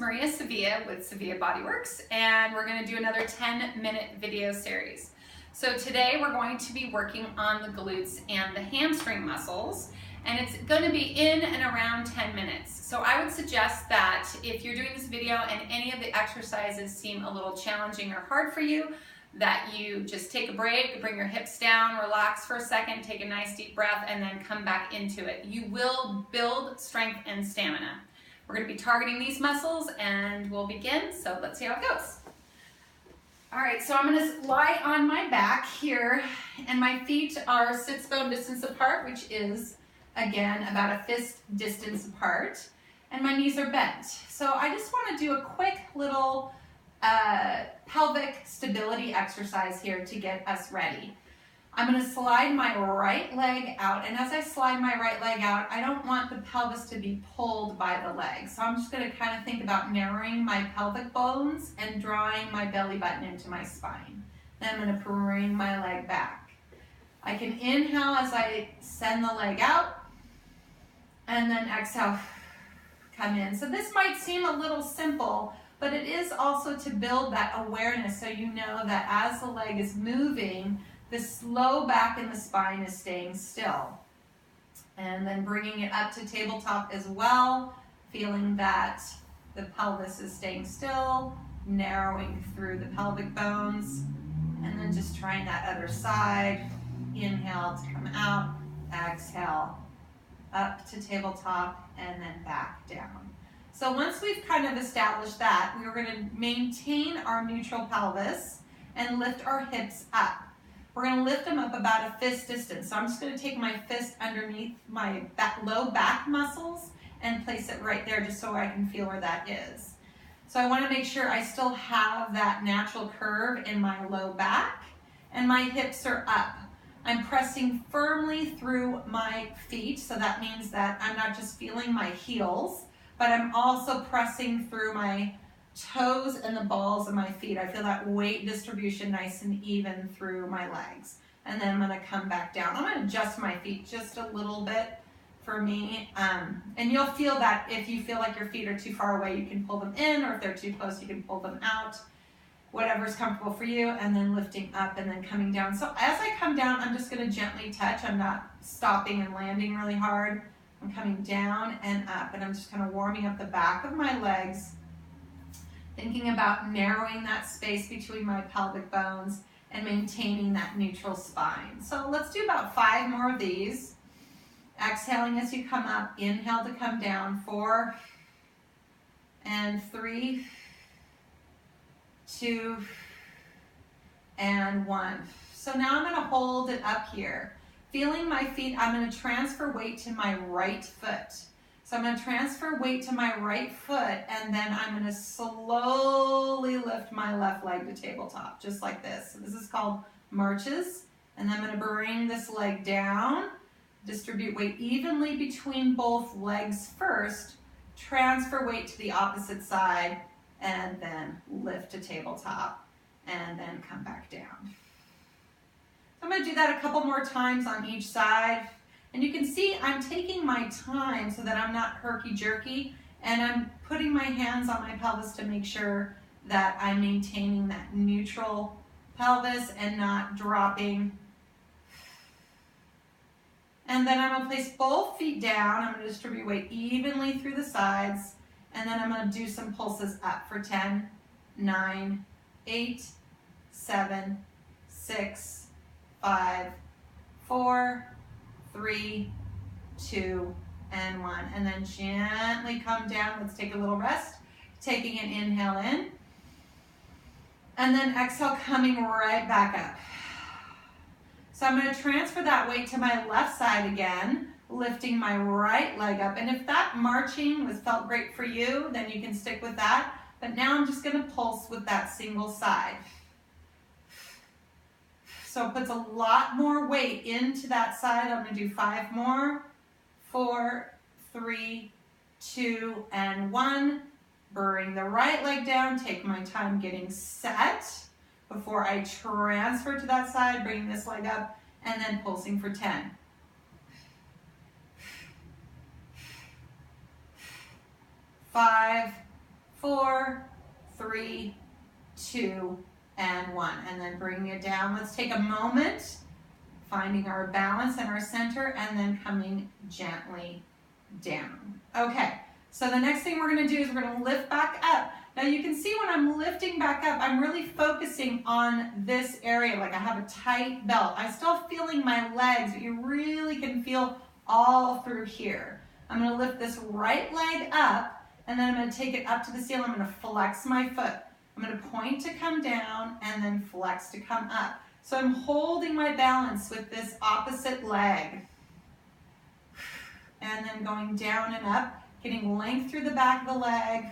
Maria Sevilla with Sevilla Bodyworks, and we're going to do another 10-minute video series. So today we're going to be working on the glutes and the hamstring muscles, and it's going to be in and around 10 minutes. So I would suggest that if you're doing this video and any of the exercises seem a little challenging or hard for you, that you just take a break, bring your hips down, relax for a second, take a nice deep breath, and then come back into it. You will build strength and stamina. We're going to be targeting these muscles and we'll begin, so let's see how it goes. All right, so I'm going to lie on my back here, and my feet are sits bone distance apart, which is, again, about a fist distance apart, and my knees are bent. So I just want to do a quick little pelvic stability exercise here to get us ready. I'm going to slide my right leg out, and as I slide my right leg out, I don't want the pelvis to be pulled by the leg. So I'm just going to kind of think about narrowing my pelvic bones and drawing my belly button into my spine. Then I'm going to bring my leg back. I can inhale as I send the leg out, and then exhale, come in. So this might seem a little simple, but it is also to build that awareness so you know that as the leg is moving, the low back in the spine is staying still. And then bringing it up to tabletop as well, feeling that the pelvis is staying still, narrowing through the pelvic bones, and then just trying that other side. Inhale to come out, exhale, up to tabletop, and then back down. So once we've kind of established that, we're going to maintain our neutral pelvis and lift our hips up. We're going to lift them up about a fist distance. So I'm just going to take my fist underneath my low back muscles and place it right there just so I can feel where that is. So I want to make sure I still have that natural curve in my low back and my hips are up. I'm pressing firmly through my feet, so that means that I'm not just feeling my heels, but I'm also pressing through my toes and the balls of my feet. I feel that weight distribution nice and even through my legs. And then I'm going to come back down. I'm going to adjust my feet just a little bit for me. And you'll feel that if you feel like your feet are too far away, you can pull them in, or if they're too close, you can pull them out. Whatever's comfortable for you, and then lifting up and then coming down. So as I come down, I'm just going to gently touch. I'm not stopping and landing really hard. I'm coming down and up, and I'm just kind of warming up the back of my legs, thinking about narrowing that space between my pelvic bones and maintaining that neutral spine. So let's do about 5 more of these. Exhaling as you come up, inhale to come down, 4 and 3, 2 and 1. So now I'm going to hold it up here. Feeling my feet, I'm going to transfer weight to my right foot. So I'm going to transfer weight to my right foot, and then I'm going to slowly lift my left leg to tabletop, just like this. So this is called marches. And then I'm going to bring this leg down, distribute weight evenly between both legs first, transfer weight to the opposite side, and then lift to tabletop, and then come back down. So I'm going to do that a couple more times on each side. And you can see I'm taking my time so that I'm not herky-jerky, and I'm putting my hands on my pelvis to make sure that I'm maintaining that neutral pelvis and not dropping. And then I'm going to place both feet down. I'm going to distribute weight evenly through the sides. And then I'm going to do some pulses up for 10, 9, 8, 7, 6, 5, 4, 3, 2, and 1. And then gently come down. Let's take a little rest. Taking an inhale in. And then exhale, coming right back up. So I'm going to transfer that weight to my left side again, lifting my right leg up. And if that marching felt great for you, then you can stick with that. But now I'm just going to pulse with that single side. So it puts a lot more weight into that side. I'm going to do 5 more. 4, 3, 2, and 1. Bring the right leg down. Take my time getting set before I transfer to that side, bringing this leg up, and then pulsing for 10. 5, 4, 3, 2, and 1. And then bringing it down. Let's take a moment, finding our balance and our center, and then coming gently down. Okay, so the next thing we're going to do is we're going to lift back up. Now you can see when I'm lifting back up, I'm really focusing on this area, like I have a tight belt. I'm still feeling my legs, but you really can feel all through here. I'm going to lift this right leg up, and then I'm going to take it up to the ceiling. I'm going to flex my foot. I'm going to point to come down, and then flex to come up. So I'm holding my balance with this opposite leg. And then going down and up, getting length through the back of the leg.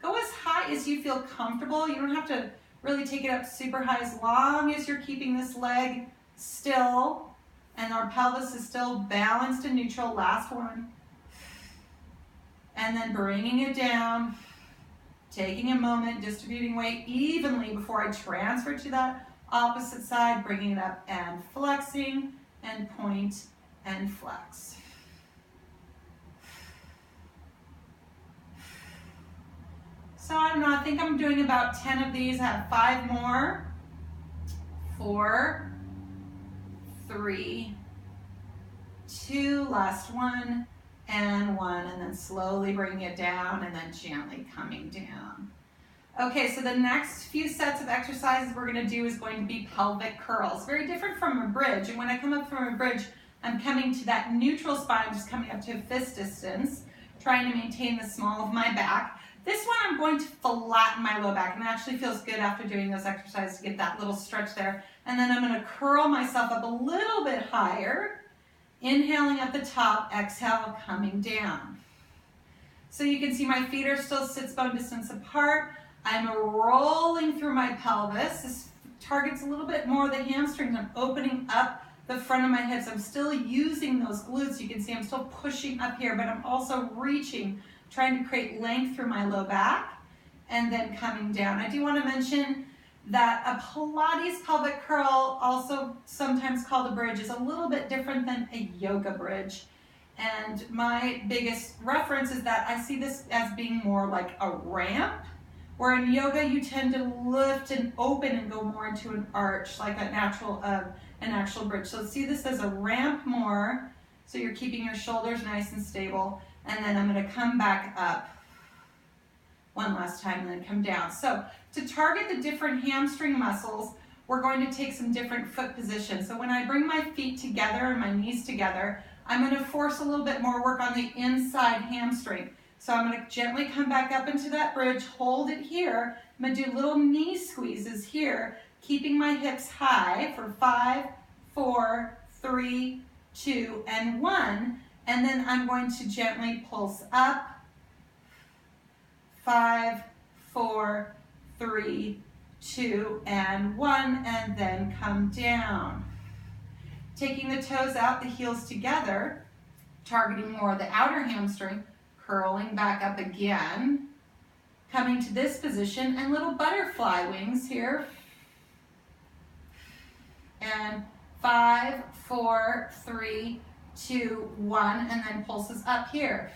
Go as high as you feel comfortable. You don't have to really take it up super high, as long as you're keeping this leg still and our pelvis is still balanced and neutral. Last one. And then bringing it down, taking a moment, distributing weight evenly before I transfer to that opposite side, bringing it up and flexing, and point and flex. So I don't know, I think I'm doing about 10 of these. I have 5 more. 4, 3, 2, last one, and 1, and then slowly bringing it down and then gently coming down. Okay, so the next few sets of exercises we're going to do is going to be pelvic curls. Very different from a bridge, and when I come up from a bridge, I'm coming to that neutral spine, just coming up to a fist distance, trying to maintain the small of my back. This one I'm going to flatten my low back, and it actually feels good after doing those exercises to get that little stretch there. And then I'm going to curl myself up a little bit higher, inhaling at the top, exhale, coming down. So you can see my feet are still sits bone distance apart. I'm rolling through my pelvis. This targets a little bit more the hamstrings. I'm opening up the front of my hips. I'm still using those glutes. You can see I'm still pushing up here, but I'm also reaching, trying to create length through my low back, and then coming down. I do want to mention that a Pilates pelvic curl, also sometimes called a bridge, is a little bit different than a yoga bridge. And my biggest reference is that I see this as being more like a ramp, where in yoga you tend to lift and open and go more into an arch, like an actual bridge. So see this as a ramp more, so you're keeping your shoulders nice and stable. And then I'm going to come back up one last time and then come down. So to target the different hamstring muscles, we're going to take some different foot positions. So when I bring my feet together and my knees together, I'm going to force a little bit more work on the inside hamstring. So I'm going to gently come back up into that bridge, hold it here. I'm going to do little knee squeezes here, keeping my hips high for 5, 4, 3, 2, and 1. And then I'm going to gently pulse up. 5, 4, 3, 2, and 1, and then come down. Taking the toes out, the heels together, targeting more of the outer hamstring, curling back up again, coming to this position, and little butterfly wings here. And 5, 4, 3, 2, 1, and then pulses up here.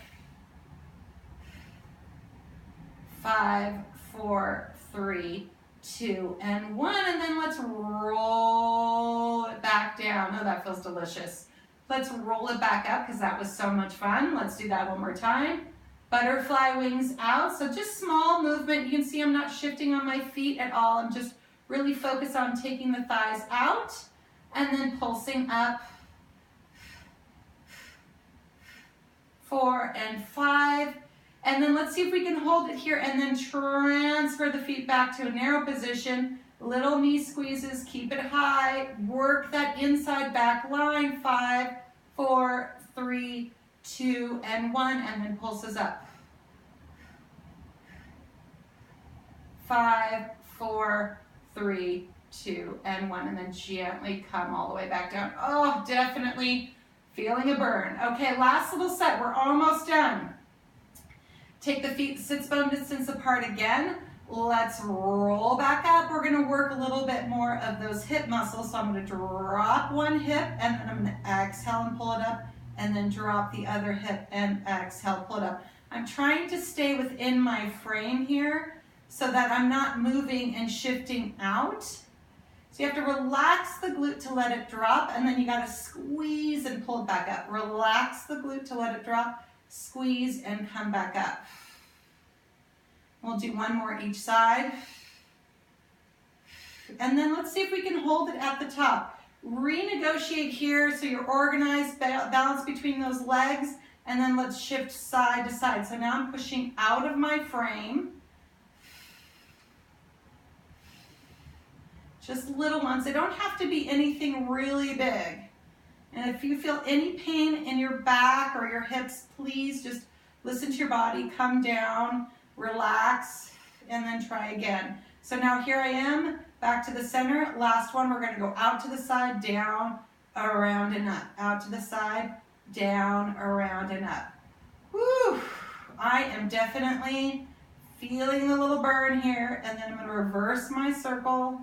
5, 4, 3, 2, and 1, and then let's roll it back down. Oh, that feels delicious. Let's roll it back up because that was so much fun. Let's do that one more time. Butterfly wings out. So just small movement. You can see I'm not shifting on my feet at all. I'm just really focused on taking the thighs out and then pulsing up. 4 and 5. And then let's see if we can hold it here and then transfer the feet back to a narrow position. Little knee squeezes, keep it high, work that inside back line. 5, 4, 3, 2, and 1, and then pulses up. 5, 4, 3, 2, and 1, and then gently come all the way back down. Oh, definitely feeling a burn. Okay, last little set, we're almost done. Take the feet sits bone distance apart again. Let's roll back up. We're going to work a little bit more of those hip muscles. So I'm going to drop one hip and then I'm going to exhale and pull it up, and then drop the other hip and exhale, pull it up. I'm trying to stay within my frame here so that I'm not moving and shifting out. So you have to relax the glute to let it drop, and then you gotta squeeze and pull it back up. Relax the glute to let it drop, squeeze and come back up. We'll do one more each side. And then let's see if we can hold it at the top. Renegotiate here so you're organized, balance between those legs, and then let's shift side to side. So now I'm pushing out of my frame. Just little ones. They don't have to be anything really big. And if you feel any pain in your back or your hips, please just listen to your body, come down, relax, and then try again. So now here I am, back to the center. Last one, we're gonna go out to the side, down, around and up. Out to the side, down, around and up. Whew, I am definitely feeling the little burn here, and then I'm gonna reverse my circle.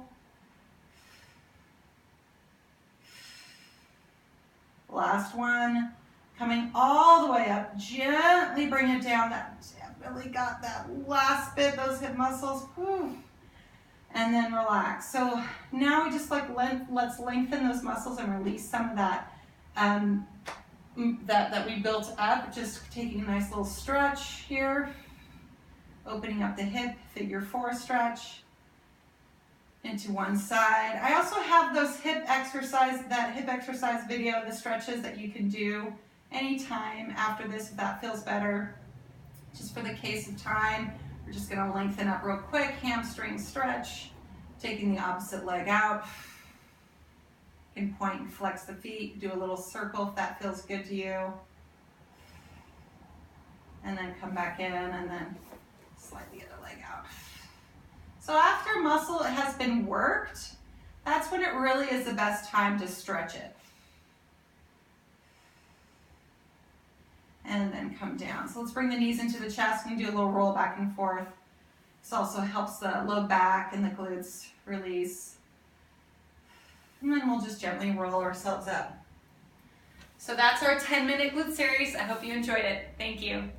Last one, coming all the way up, gently bring it down. That really got that last bit, those hip muscles. Whew. And then relax. So now we just let's lengthen those muscles and release some of that that we built up. Just taking a nice little stretch here, opening up the hip, figure 4 stretch into one side. I also have those hip exercise video, the stretches that you can do anytime after this if that feels better. Just for the case of time, we're just gonna lengthen up real quick, hamstring stretch, taking the opposite leg out. You can point and flex the feet, do a little circle if that feels good to you. And then come back in and then slide the other leg out. So after muscle has been worked, that's when it really is the best time to stretch it. And then come down. So let's bring the knees into the chest and do a little roll back and forth. This also helps the low back and the glutes release. And then we'll just gently roll ourselves up. So that's our 10-minute glute series. I hope you enjoyed it. Thank you.